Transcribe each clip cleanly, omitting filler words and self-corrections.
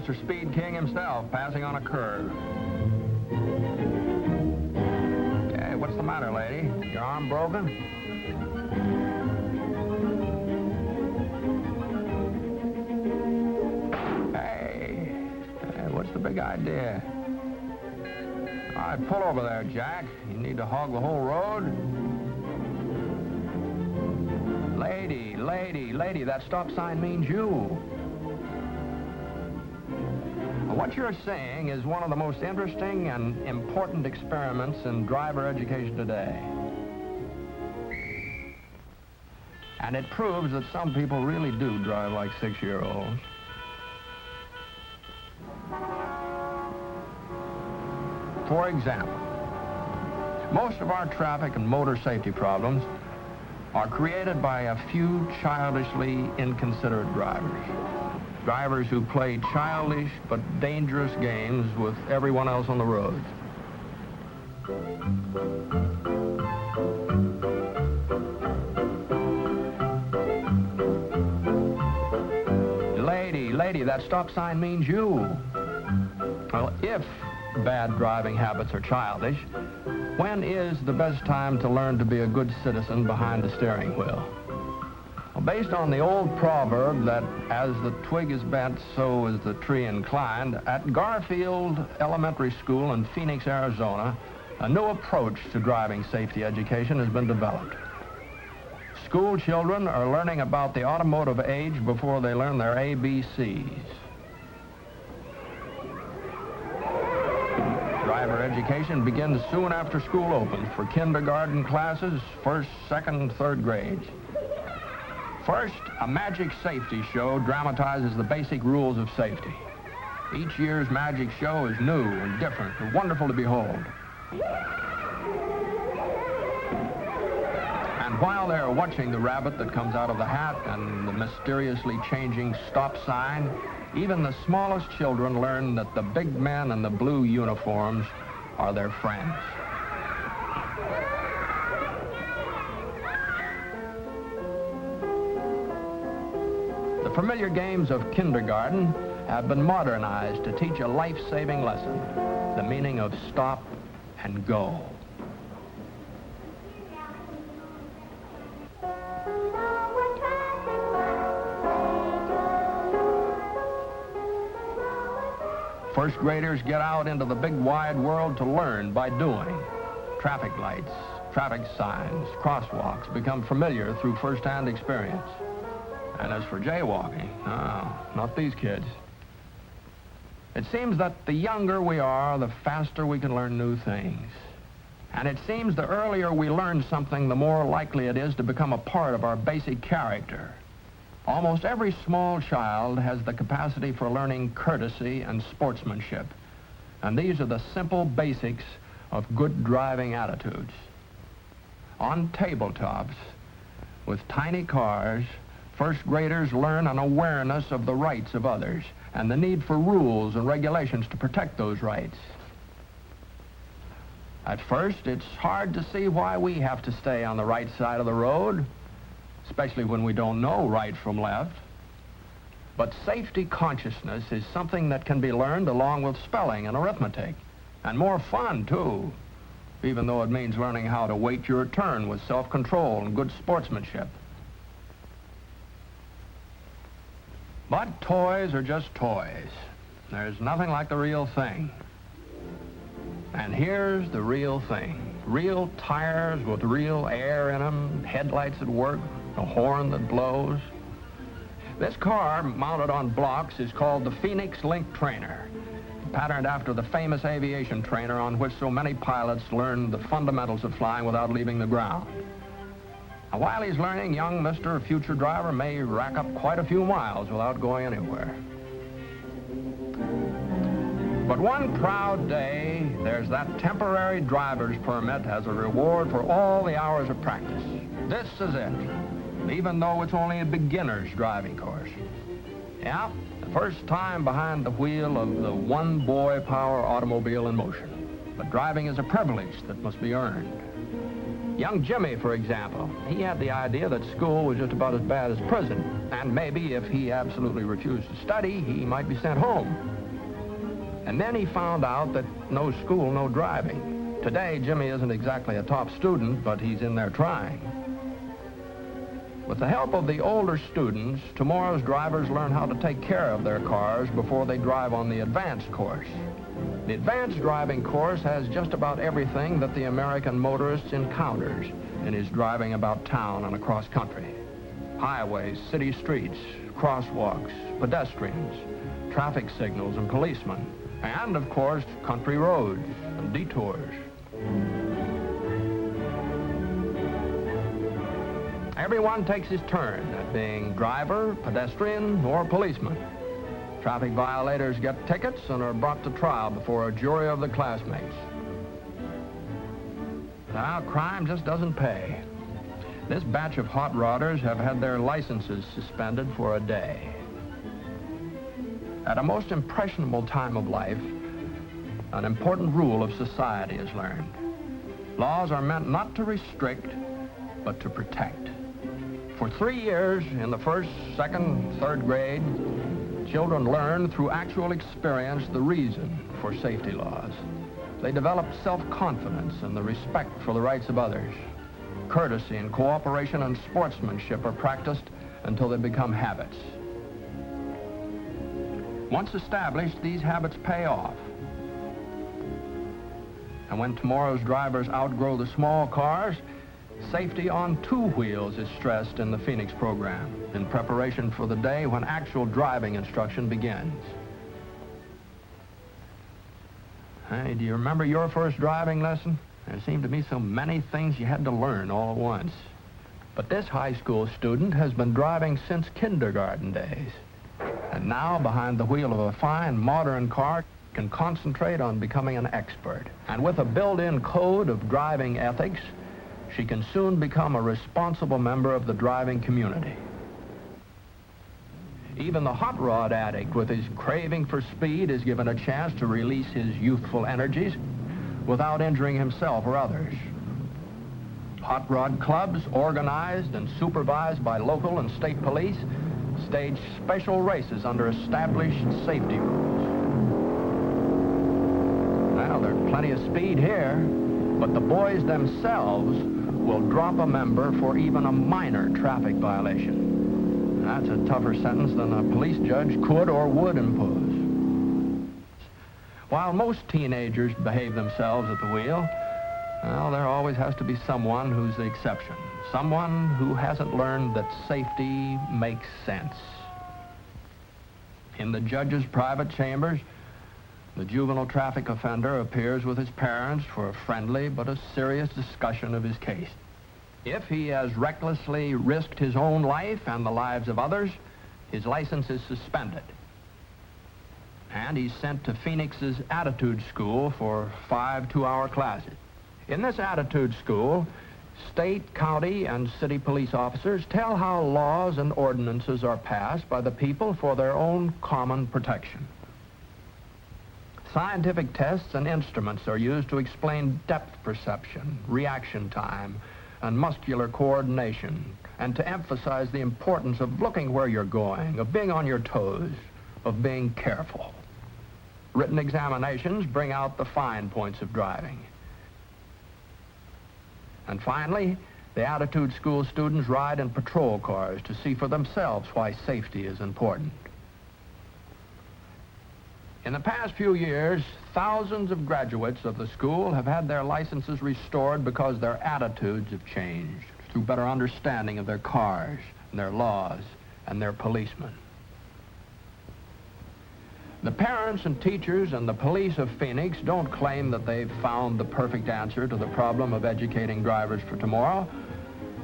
Mr. Speed King himself, passing on a curve. Okay, what's the matter, lady? Your arm broken? Hey, what's the big idea? All right, pull over there, Jack. You need to hog the whole road? Lady, that stop sign means you. What you're saying is one of the most interesting and important experiments in driver education today. And it proves that some people really do drive like 6-year-olds. For example, most of our traffic and motor safety problems are created by a few childishly inconsiderate drivers. Drivers who play childish but dangerous games with everyone else on the road. Lady, that stop sign means you. Well, if bad driving habits are childish, when is the best time to learn to be a good citizen behind the steering wheel? Well, based on the old proverb that as the twig is bent, so is the tree inclined, at Garfield Elementary School in Phoenix, Arizona, a new approach to driving safety education has been developed. School children are learning about the automotive age before they learn their ABCs. Driver education begins soon after school opens for kindergarten classes, first, second, and third grades. First, a magic safety show dramatizes the basic rules of safety. Each year's magic show is new and different and wonderful to behold. And while they're watching the rabbit that comes out of the hat and the mysteriously changing stop sign, even the smallest children learn that the big men in the blue uniforms are their friends. The familiar games of kindergarten have been modernized to teach a life-saving lesson, the meaning of stop and go. First graders get out into the big wide world to learn by doing. Traffic lights, traffic signs, crosswalks become familiar through first-hand experience. And as for jaywalking, not these kids. It seems that the younger we are, the faster we can learn new things. And it seems the earlier we learn something, the more likely it is to become a part of our basic character. Almost every small child has the capacity for learning courtesy and sportsmanship. And these are the simple basics of good driving attitudes. On tabletops, with tiny cars, first graders learn an awareness of the rights of others and the need for rules and regulations to protect those rights. At first, it's hard to see why we have to stay on the right side of the road, especially when we don't know right from left. But safety consciousness is something that can be learned along with spelling and arithmetic, and more fun, too, even though it means learning how to wait your turn with self-control and good sportsmanship. But toys are just toys. There's nothing like the real thing. And here's the real thing. Real tires with real air in them, headlights that work, a horn that blows. This car, mounted on blocks, is called the Phoenix Link Trainer, patterned after the famous aviation trainer on which so many pilots learned the fundamentals of flying without leaving the ground. Now, while he's learning, young Mr. Future Driver may rack up quite a few miles without going anywhere. But one proud day, there's that temporary driver's permit as a reward for all the hours of practice. This is it, even though it's only a beginner's driving course. Yeah, the first time behind the wheel of the one-boy power automobile in motion. But driving is a privilege that must be earned. Young Jimmy, for example, he had the idea that school was just about as bad as prison, and maybe if he absolutely refused to study, he might be sent home. And then he found out that no school, no driving. Today, Jimmy isn't exactly a top student, but he's in there trying. With the help of the older students, tomorrow's drivers learn how to take care of their cars before they drive on the advanced course. The advanced driving course has just about everything that the American motorist encounters in his driving about town and across country. Highways, city streets, crosswalks, pedestrians, traffic signals and policemen, and, of course, country roads and detours. Everyone takes his turn at being driver, pedestrian, or policeman. Traffic violators get tickets and are brought to trial before a jury of the classmates. Now, crime just doesn't pay. This batch of hot rodders have had their licenses suspended for a day. At a most impressionable time of life, an important rule of society is learned. Laws are meant not to restrict, but to protect. For 3 years, in the first, second, third grade, children learn through actual experience the reason for safety laws. They develop self-confidence and the respect for the rights of others. Courtesy and cooperation and sportsmanship are practiced until they become habits. Once established, these habits pay off. And when tomorrow's drivers outgrow the small cars, safety on two wheels is stressed in the Phoenix program in preparation for the day when actual driving instruction begins. Hey, do you remember your first driving lesson? There seemed to be so many things you had to learn all at once. But this high school student has been driving since kindergarten days. And now, behind the wheel of a fine, modern car, can concentrate on becoming an expert. And with a built-in code of driving ethics, she can soon become a responsible member of the driving community. Even the hot rod addict with his craving for speed is given a chance to release his youthful energies without injuring himself or others. Hot rod clubs, organized and supervised by local and state police, stage special races under established safety rules. Well, there's plenty of speed here, but the boys themselves will drop a member for even a minor traffic violation. That's a tougher sentence than a police judge could or would impose. While most teenagers behave themselves at the wheel, well, there always has to be someone who's the exception. Someone who hasn't learned that safety makes sense. In the judge's private chambers, the juvenile traffic offender appears with his parents for a friendly but a serious discussion of his case. If he has recklessly risked his own life and the lives of others, his license is suspended. And he's sent to Phoenix's attitude school for 5 two-hour classes. In this attitude school, state, county, and city police officers tell how laws and ordinances are passed by the people for their own common protection. Scientific tests and instruments are used to explain depth perception, reaction time, and muscular coordination, and to emphasize the importance of looking where you're going, of being on your toes, of being careful. Written examinations bring out the fine points of driving. And finally, the attitude school students ride in patrol cars to see for themselves why safety is important. In the past few years, thousands of graduates of the school have had their licenses restored because their attitudes have changed through better understanding of their cars, and their laws, and their policemen. The parents and teachers and the police of Phoenix don't claim that they've found the perfect answer to the problem of educating drivers for tomorrow,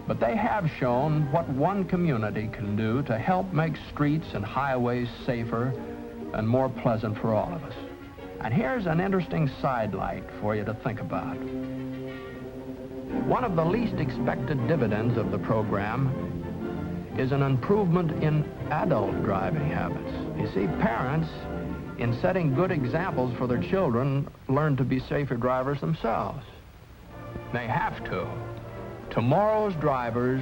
but they have shown what one community can do to help make streets and highways safer and more pleasant for all of us. And here's an interesting sidelight for you to think about. One of the least expected dividends of the program is an improvement in adult driving habits. You see, parents, in setting good examples for their children, learn to be safer drivers themselves. They have to. Tomorrow's drivers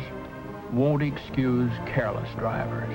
won't excuse careless drivers.